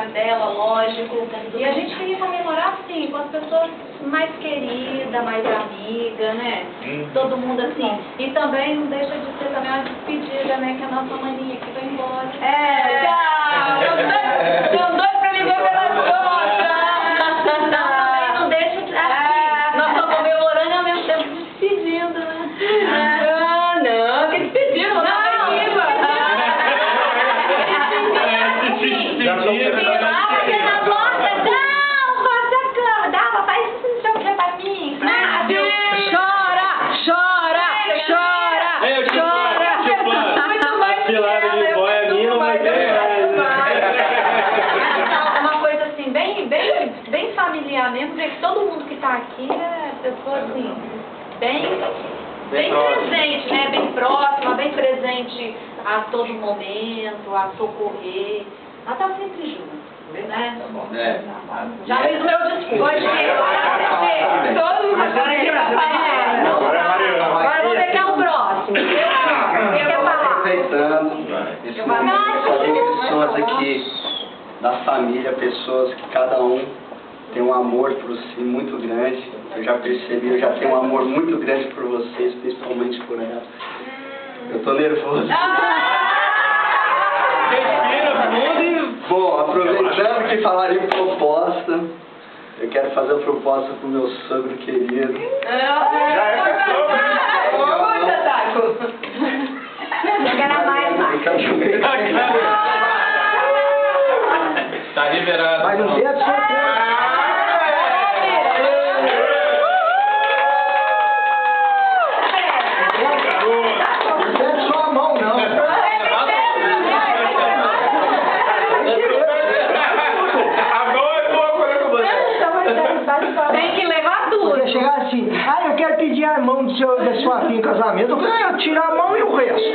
aniversário dela, lógico. E a gente queria comemorar, assim, com as pessoas mais queridas, mais amigas, né? Todo mundo assim. E também não deixa de ser também uma despedida, né? Que a nossa maninha aqui vai embora. Tchau! Estão doidos pra me ver pelas costas! Também não deixa de... Assim, nós estamos comemorando e ao mesmo tempo despedindo, né? Não, que despedido, não. Bem familiar mesmo, ver que todo mundo que está aqui é pessoa assim, bem presente, né? Bem próxima, bem presente a todo momento, a socorrer. Ela está sempre junto. Né? Já fiz o meu discurso. Hoje todo mundo agora aqui pra falar. Agora eu vou pegar o próximo. Eu quero falar. Aproveitando esse momento, só tem pessoas aqui da família, pessoas que cada um tem um amor por si muito grande. Eu já percebi, eu já tenho um amor muito grande por vocês, principalmente por ela. Eu tô nervoso. Bom, aproveitando que falaram em proposta, eu quero fazer uma proposta pro meu sogro querido. Já é sogro? Eu quero mais. Tá liberado. Mas não tem a certeza. Tem que levar tudo. Você chegar assim, eu quero pedir a mão da sua filha em casamento, eu tiro a mão e o resto.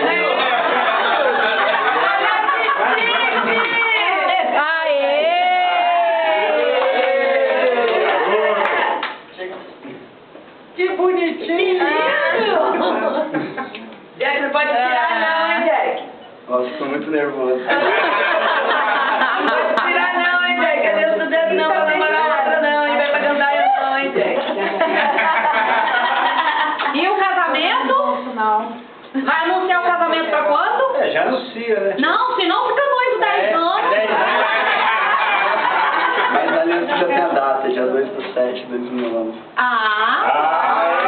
Que bonitinho! Jack, não pode tirar não, hein, Jack? Nossa, tô muito nervoso. Não pode tirar não, hein, Jack? Cadê o dedo não pra namorar outra não, hein? Vai pra cantar não, hein, Jack? E o casamento? Não. Vai anunciar o casamento pra quando? Já anuncia, né? Não, senão fica noivo 10 anos. Mas ali já tem a data, dia 2/7/2009. Ah!